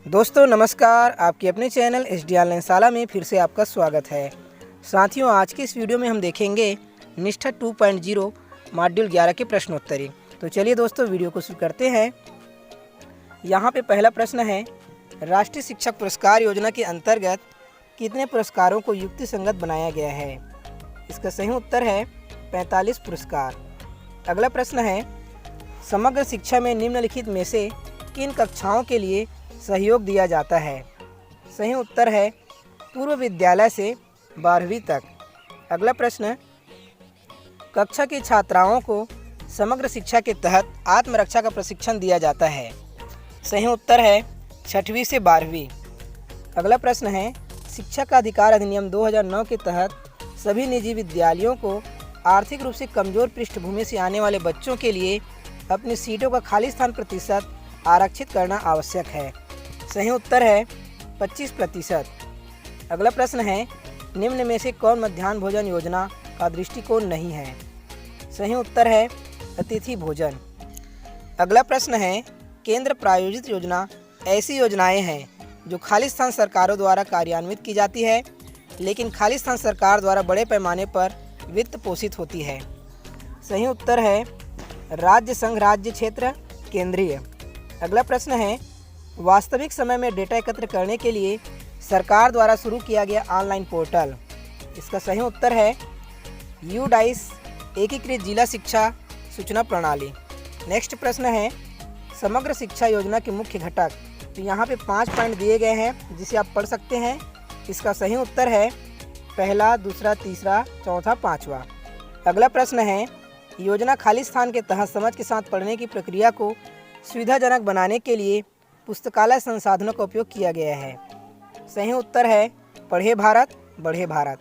दोस्तों नमस्कार, आपके अपने चैनल SD ऑनलाइन शाला में फिर से आपका स्वागत है। साथियों, आज की इस वीडियो में हम देखेंगे निष्ठा 2.0 मॉड्यूल 11 के प्रश्नोत्तरी। तो चलिए दोस्तों वीडियो को शुरू करते हैं। यहाँ पे पहला प्रश्न है, राष्ट्रीय शिक्षक पुरस्कार योजना के अंतर्गत कितने पुरस्कारों को युक्तिसंगत बनाया गया है? इसका सही उत्तर है 45 पुरस्कार। अगला प्रश्न है, समग्र शिक्षा में निम्नलिखित में से किन कक्षाओं के लिए सहयोग दिया जाता है? सही उत्तर है पूर्व विद्यालय से 12वीं तक। अगला प्रश्न, कक्षा की छात्राओं को समग्र शिक्षा के तहत आत्मरक्षा का प्रशिक्षण दिया जाता है। सही उत्तर है 6वीं से 12वीं। अगला प्रश्न है, शिक्षा का अधिकार अधिनियम 2009 के तहत सभी निजी विद्यालयों को आर्थिक रूप से कमजोर पृष्ठभूमि से आने वाले बच्चों के लिए अपनी सीटों का खाली स्थान प्रतिशत आरक्षित करना आवश्यक है। सही उत्तर है 25%। अगला प्रश्न है, निम्न में से कौन मध्याह्न भोजन योजना का दृष्टिकोण नहीं है? सही उत्तर है अतिथि भोजन। अगला प्रश्न है, केंद्र प्रायोजित योजना ऐसी योजनाएं हैं जो खालिस्तान सरकारों द्वारा कार्यान्वित की जाती है, लेकिन खालिस्तान सरकार द्वारा बड़े पैमाने पर वित्त पोषित होती है। सही उत्तर है राज्य संघ राज्य क्षेत्र केंद्रीय। अगला प्रश्न है, वास्तविक समय में डेटा एकत्र करने के लिए सरकार द्वारा शुरू किया गया ऑनलाइन पोर्टल। इसका सही उत्तर है यूडाइस एकीकृत जिला शिक्षा सूचना प्रणाली। नेक्स्ट प्रश्न है, समग्र शिक्षा योजना के मुख्य घटक। तो यहाँ पे 5 पॉइंट दिए गए हैं जिसे आप पढ़ सकते हैं। इसका सही उत्तर है पहला, दूसरा, तीसरा, चौथा, पाँचवा। अगला प्रश्न है, योजना खाली स्थान के तहत समझ के साथ पढ़ने की प्रक्रिया को सुविधाजनक बनाने के लिए पुस्तकालय संसाधनों का उपयोग किया गया है। सही उत्तर है पढ़े भारत बढ़े भारत।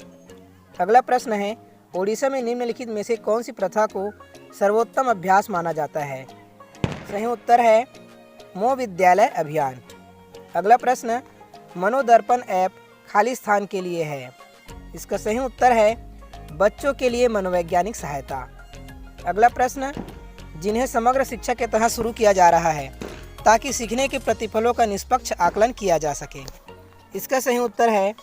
अगला प्रश्न है, ओडिशा में निम्नलिखित में से कौन सी प्रथा को सर्वोत्तम अभ्यास माना जाता है? सही उत्तर है मो विद्यालय अभियान। अगला प्रश्न, मनोदर्पण ऐप खाली स्थान के लिए है। इसका सही उत्तर है बच्चों के लिए मनोवैज्ञानिक सहायता। अगला प्रश्न, जिन्हें समग्र शिक्षा के तहत शुरू किया जा रहा है ताकि सीखने के प्रतिफलों का निष्पक्ष आकलन किया जा सके। इसका सही उत्तर है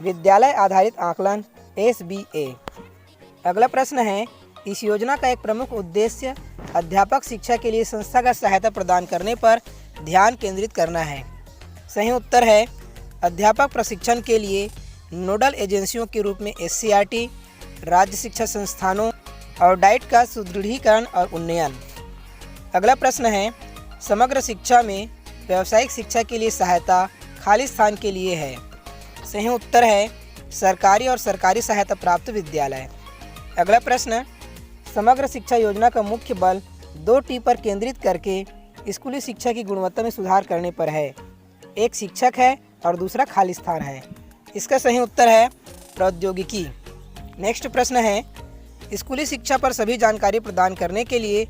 विद्यालय आधारित आकलन SBA। अगला प्रश्न है, इस योजना का एक प्रमुख उद्देश्य अध्यापक शिक्षा के लिए संस्थागत सहायता प्रदान करने पर ध्यान केंद्रित करना है। सही उत्तर है अध्यापक प्रशिक्षण के लिए नोडल एजेंसियों के रूप में SCRT, राज्य शिक्षा संस्थानों और डाइट का सुदृढ़ीकरण और उन्नयन। अगला प्रश्न है, समग्र शिक्षा में व्यावसायिक शिक्षा के लिए सहायता खाली स्थान के लिए है। सही उत्तर है सरकारी और सरकारी सहायता प्राप्त विद्यालय। अगला प्रश्न, समग्र शिक्षा योजना का मुख्य बल 2 T पर केंद्रित करके स्कूली शिक्षा की गुणवत्ता में सुधार करने पर है। एक शिक्षक है और दूसरा खाली स्थान है। इसका सही उत्तर है प्रौद्योगिकी। नेक्स्ट प्रश्न है, स्कूली शिक्षा पर सभी जानकारी प्रदान करने के लिए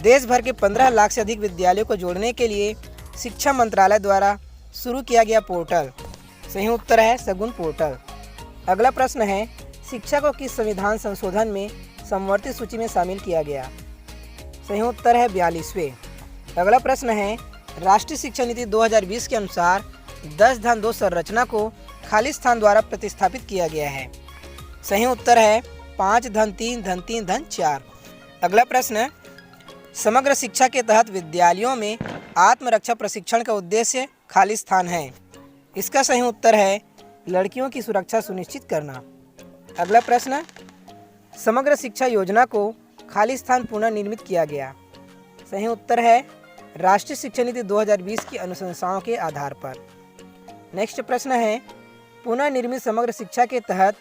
देश भर के 15 लाख से अधिक विद्यालयों को जोड़ने के लिए शिक्षा मंत्रालय द्वारा शुरू किया गया पोर्टल। सही उत्तर है सगुन पोर्टल। अगला प्रश्न है, शिक्षा को किस संविधान संशोधन में समवर्ती सूची में शामिल किया गया? सही उत्तर है 42वें। अगला प्रश्न है, राष्ट्रीय शिक्षा नीति 2020 के अनुसार 10-2 संरचना को खाली स्थान द्वारा प्रतिस्थापित किया गया है। सही उत्तर है 5-3-3-4। अगला प्रश्न, समग्र शिक्षा के तहत विद्यालयों में आत्मरक्षा प्रशिक्षण का उद्देश्य खाली स्थान है। इसका सही उत्तर है लड़कियों की सुरक्षा सुनिश्चित करना। अगला प्रश्न, समग्र शिक्षा योजना को खाली स्थान पुनर्निर्मित किया गया। सही उत्तर है राष्ट्रीय शिक्षा नीति 2020 की अनुशंसाओं के आधार पर। नेक्स्ट प्रश्न है, पुनर्निर्मित समग्र शिक्षा के तहत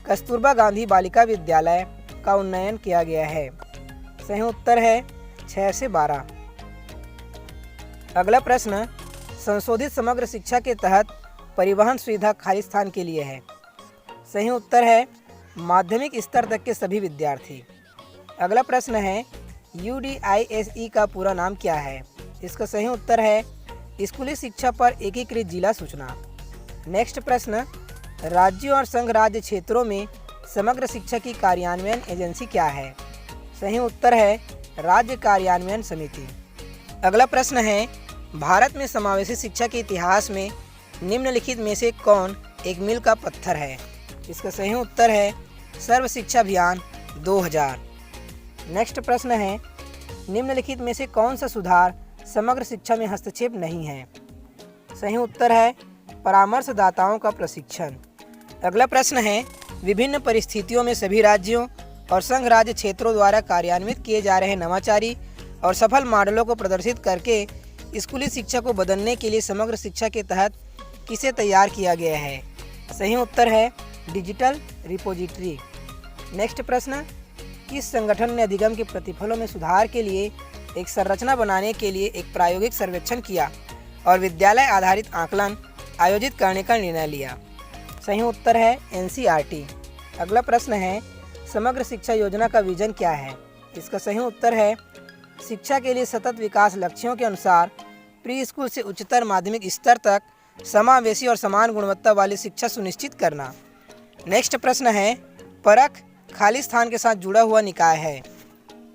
कस्तूरबा गांधी बालिका विद्यालय का उन्नयन किया गया है। सही उत्तर है 6 से 12। अगला प्रश्न, संशोधित समग्र शिक्षा के तहत परिवहन सुविधा खाली स्थान के लिए है। सही उत्तर है माध्यमिक स्तर तक के सभी विद्यार्थी। अगला प्रश्न है, UDISE का पूरा नाम क्या है? इसका सही उत्तर है स्कूली शिक्षा पर एकीकृत जिला सूचना। नेक्स्ट प्रश्न, राज्यों और संघ राज्य क्षेत्रों में समग्र शिक्षा की कार्यान्वयन एजेंसी क्या है? सही उत्तर है राज्य कार्यान्वयन समिति। अगला प्रश्न है, भारत में समावेशी शिक्षा के इतिहास में निम्नलिखित में से कौन एक मील का पत्थर है? इसका सही उत्तर है सर्व शिक्षा अभियान 2000। नेक्स्ट प्रश्न है, निम्नलिखित में से कौन सा सुधार समग्र शिक्षा में हस्तक्षेप नहीं है? सही उत्तर है परामर्शदाताओं का प्रशिक्षण। अगला प्रश्न है, विभिन्न परिस्थितियों में सभी राज्यों और संघ राज्य क्षेत्रों द्वारा कार्यान्वित किए जा रहे नवाचारी और सफल मॉडलों को प्रदर्शित करके स्कूली शिक्षा को बदलने के लिए समग्र शिक्षा के तहत किसे तैयार किया गया है? सही उत्तर है डिजिटल रिपोजिटरी। नेक्स्ट प्रश्न, किस संगठन ने अधिगम के प्रतिफलों में सुधार के लिए एक संरचना बनाने के लिए एक प्रायोगिक सर्वेक्षण किया और विद्यालय आधारित आकलन आयोजित करने का निर्णय लिया? सही उत्तर है NCERT। अगला प्रश्न है, समग्र शिक्षा योजना का विजन क्या है? इसका सही उत्तर है शिक्षा के लिए सतत विकास लक्ष्यों के अनुसार प्री स्कूल से उच्चतर माध्यमिक स्तर तक समावेशी और समान गुणवत्ता वाली शिक्षा सुनिश्चित करना। नेक्स्ट प्रश्न है, परख खाली स्थान के साथ जुड़ा हुआ निकाय है?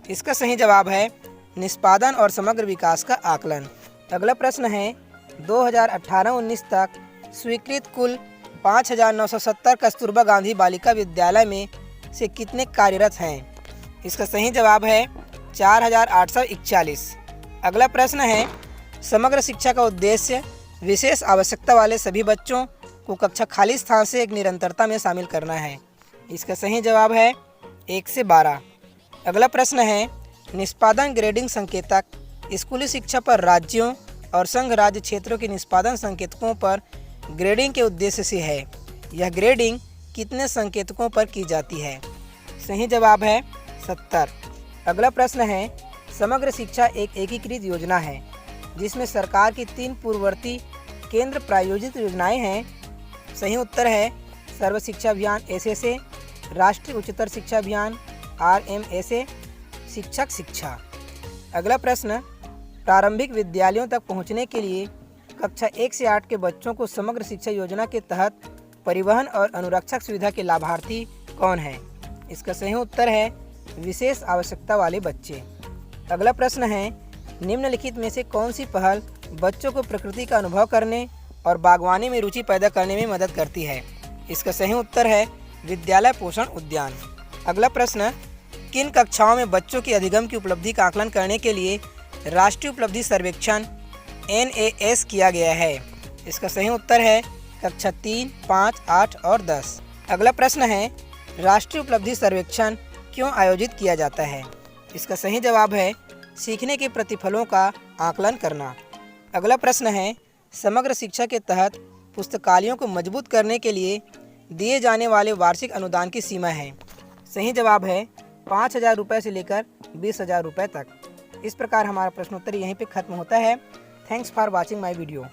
इसका सही जवाब है निष्पादन और समग्र विकास का आकलन। अगला प्रश्न है, 2018-19 तक स्वीकृत कुल 5970 कस्तूरबा गांधी बालिका विद्यालय में से कितने कार्यरत हैं? इसका सही जवाब है 4841। अगला प्रश्न है, समग्र शिक्षा का उद्देश्य विशेष आवश्यकता वाले सभी बच्चों को कक्षा खाली स्थान से एक निरंतरता में शामिल करना है। इसका सही जवाब है 1 से 12। अगला प्रश्न है, निष्पादन ग्रेडिंग संकेतक स्कूली शिक्षा पर राज्यों और संघ राज्य क्षेत्रों के निष्पादन संकेतकों पर ग्रेडिंग के उद्देश्य से है। यह ग्रेडिंग कितने संकेतकों पर की जाती है? सही जवाब है 70। अगला प्रश्न है, समग्र शिक्षा एक एकीकृत योजना है जिसमें सरकार की 3 पूर्ववर्ती केंद्र प्रायोजित योजनाएं हैं। सही उत्तर है सर्व शिक्षा अभियान SSA, राष्ट्रीय उच्चतर शिक्षा अभियान RMSA, शिक्षक शिक्षा। अगला प्रश्न, प्रारंभिक विद्यालयों तक पहुंचने के लिए कक्षा 1 से 8 के बच्चों को समग्र शिक्षा योजना के तहत परिवहन और अनुरक्षक सुविधा के लाभार्थी कौन है? इसका सही उत्तर है विशेष आवश्यकता वाले बच्चे। अगला प्रश्न है, निम्नलिखित में से कौन सी पहल बच्चों को प्रकृति का अनुभव करने और बागवानी में रुचि पैदा करने में मदद करती है? इसका सही उत्तर है विद्यालय पोषण उद्यान। अगला प्रश्न, किन कक्षाओं में बच्चों की अधिगम की उपलब्धि का आकलन करने के लिए राष्ट्रीय उपलब्धि सर्वेक्षण NAS किया गया है? इसका सही उत्तर है कक्षा 3, 5, 8 और 10। अगला प्रश्न है, राष्ट्रीय उपलब्धि सर्वेक्षण क्यों आयोजित किया जाता है? इसका सही जवाब है सीखने के प्रतिफलों का आकलन करना। अगला प्रश्न है, समग्र शिक्षा के तहत पुस्तकालयों को मजबूत करने के लिए दिए जाने वाले वार्षिक अनुदान की सीमा है? सही जवाब है 5000 रुपये से लेकर 20,000 रुपये तक। इस प्रकार हमारा प्रश्नोत्तर यहीं पे ख़त्म होता है। Thanks for watching my video.